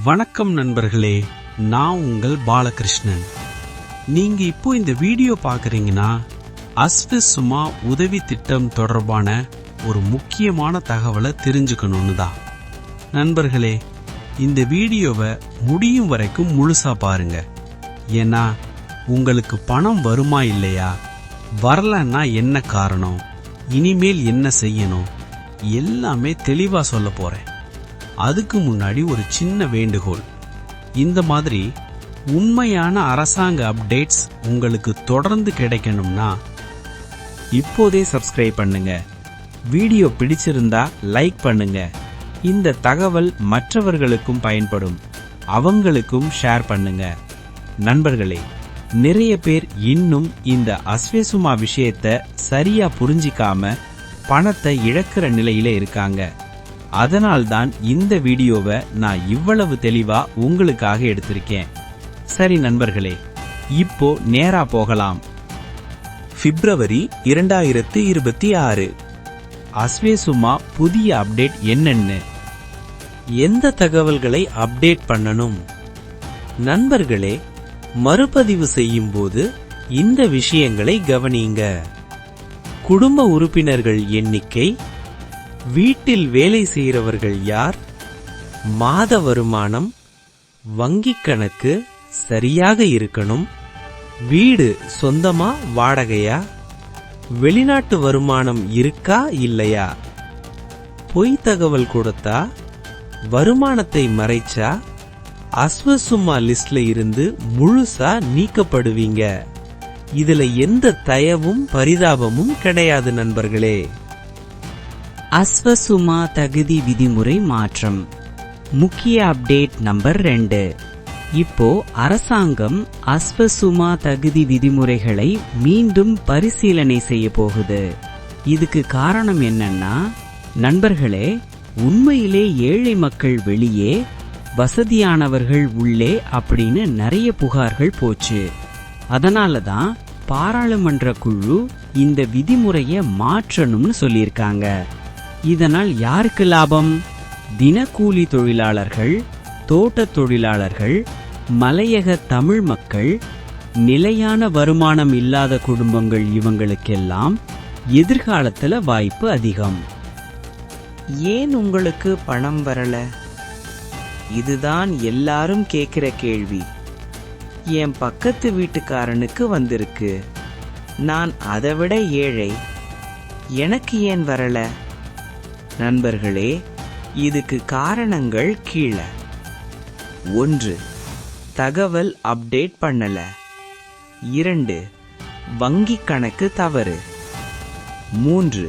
வணக்கம் நண்பர்களே, நான் உங்கள் பாலகிருஷ்ணன். நீங்க இப்போ இந்த வீடியோ பார்க்கறீங்கன்னா அஸ்விசுமா உதவி திட்டம் தொடர்பான ஒரு முக்கியமான தகவலை தெரிஞ்சுக்கணும்னு தான். நண்பர்களே, இந்த வீடியோவை முடியும் வரைக்கும் முழுசா பாருங்க. ஏன்னா உங்களுக்கு பணம் வருமா இல்லையா, வரலன்னா என்ன காரணம், இனிமேல் என்ன செய்யணும், எல்லாமே தெளிவா சொல்ல போறேன். அதுக்கு முன்னாடி ஒரு சின்ன வேண்டுகோள். இந்த மாதிரி உண்மையான அரசாங்க அப்டேட்ஸ் உங்களுக்கு தொடர்ந்து கிடைக்கணும்னா இப்போதே சப்ஸ்கிரைப் பண்ணுங்க. வீடியோ பிடிச்சிருந்தா லைக் பண்ணுங்க. இந்த தகவல் மற்றவர்களுக்கும் பயன்படும், அவங்களுக்கும் ஷேர் பண்ணுங்க. நண்பர்களே, நிறைய பேர் இன்னும் இந்த அஸ்விசுமா விஷயத்தை சரியா புரிஞ்சிக்காம பணத்தை இழக்கிற நிலையில இருக்காங்க. அதனால்தான் இந்த வீடியோவை நான் இவ்வளவு தெளிவா உங்களுக்காக எடுத்திருக்கேன். சரி நண்பர்களே, இப்போ நேரா போகலாம். பிப்ரவரி 2026 அஸ்விசுமா புதிய அப்டேட் என்னன்னு, எந்த தகவல்களை அப்டேட் பண்ணணும்? நண்பர்களே, மறுபதிவு செய்யும் போது இந்த விஷயங்களை கவனிங்க. குடும்ப உறுப்பினர்கள் எண்ணிக்கை, வீட்டில் வேலை செய்கிறவர்கள் யார், மாத வருமானம், வங்கிக் கணக்கு சரியாக இருக்கணும், வீடு சொந்தமா வாடகையா, வெளிநாட்டு வருமானம் இருக்கா இல்லையா, பொய் தகவல் கொடுத்தா, வருமானத்தை மறைச்சா அஸ்விசுமா லிஸ்ட்ல இருந்து முழுசா நீக்கப்படுவீங்க. இதுல எந்த தயவும் பரிதாபமும் கிடையாது நண்பர்களே. அஸ்விசுமா தகுதி விதிமுறை மாற்றம். முக்கிய அப்டேட் நம்பர் 2. இப்போ அரசாங்கம் அஸ்விசுமா தகுதி விதிமுறைகளை மீண்டும் பரிசீலனை செய்ய போகுது. இதுக்கு காரணம் என்னன்னா, நண்பர்களே, உண்மையிலே ஏழை மக்கள் வெளியே, வசதியானவர்கள் உள்ளே அப்படின்னு நிறைய புகார்கள் போச்சு. அதனாலதான் பாராளுமன்ற குழு இந்த விதிமுறையை மாற்றணும்னு சொல்லியிருக்காங்க. இதனால் யாருக்கு லாபம்? தினக்கூலி தொழிலாளர்கள், தோட்ட தொழிலாளர்கள், மலையக தமிழ் மக்கள், நிலையான வருமானம் இல்லாத குடும்பங்கள், இவங்களுக்கெல்லாம் எதிர்காலத்துல வாய்ப்பு அதிகம். ஏன் உங்களுக்கு பணம் வரல? இதுதான் எல்லாரும் கேட்கிற கேள்வி. என் பக்கத்து வீட்டுக்காரனுக்கு வந்திருக்கு, நான் அதைவிட ஏழை, எனக்கு ஏன் வரல? நண்பர்களே, இதுக்கு காரணங்கள் கீழே. 1. தகவல் அப்டேட் பண்ணல. 2. வங்கி கணக்கு தவறு. 3.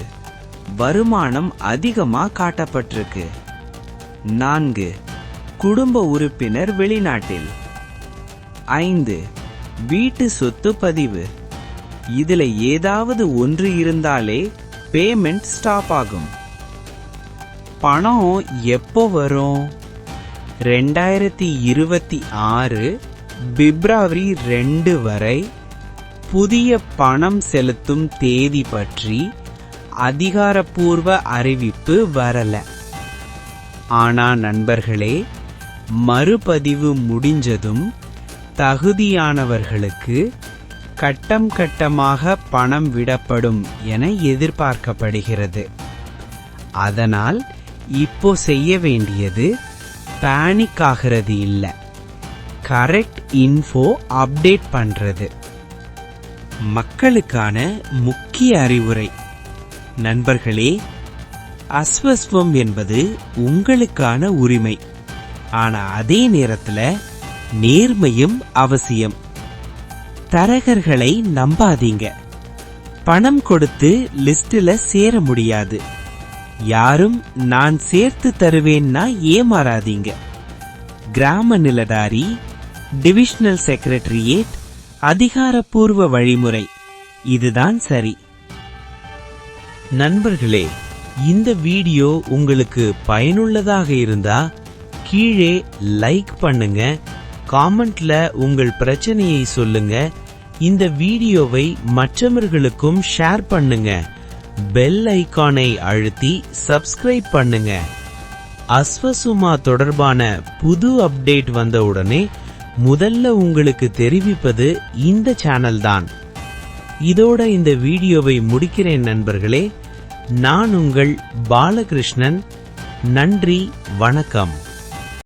வருமானம் அதிகமா காட்டப்பட்டிருக்கு. 4. குடும்ப உறுப்பினர் வெளிநாட்டில். 5. வீட்டு சொத்து பதிவு. இதுல ஏதாவது ஒன்று இருந்தாலே பேமெண்ட் ஸ்டாப் ஆகும். பணம் எப்போ வரும்? 2026 பிப்ரவரி 2 வரை புதிய பணம் செலுத்தும் தேதி பற்றி அதிகாரப்பூர்வ அறிவிப்பு வரல. ஆனா நண்பர்களே, மறுபதிவு முடிஞ்சதும் தகுதியானவர்களுக்கு கட்டம் கட்டமாக பணம் விடப்படும் என எதிர்பார்க்கப்படுகிறது. அதனால் இப்போ செய்ய வேண்டியது பேனிக் ஆகிறது இல்ல, கரெக்ட் இன்ஃபோ அப்டேட் பண்றது. மக்களுக்கான முக்கிய அறிவுரை. நண்பர்களே, அஸ்விசுமம் என்பது உங்களுக்கான உரிமை. ஆனா அதே நேரத்துல நேர்மையும் அவசியம். தரகர்களை நம்பாதீங்க. பணம் கொடுத்து லிஸ்ட்ல சேர முடியாது. யாரும் நான் சேர்த்து தருவேன்னா ஏமாறாதீங்க. கிராம நிலதாரி, டிவிஷனல் செக்ரட்டரியேட், அதிகாரப்பூர்வ வழிமுறை, இதுதான் சரி. நண்பர்களே, இந்த வீடியோ உங்களுக்கு பயனுள்ளதாக இருந்தா கீழே லைக் பண்ணுங்க, காமெண்ட்ல உங்கள் பிரச்சனையை சொல்லுங்க. இந்த வீடியோவை மற்றவர்களுக்கும் ஷேர் பண்ணுங்க. பெல் ஐகானை அழுத்தி சப்ஸ்கிரைப் பண்ணுங்க. அஸ்வசுமா தொடர்பான புது அப்டேட் வந்தவுடனே முதல்ல உங்களுக்கு தெரிவிப்பது இந்த சேனல் தான். இதோட இந்த வீடியோவை முடிக்கிறேன் நண்பர்களே. நான் உங்கள் பாலகிருஷ்ணன். நன்றி, வணக்கம்.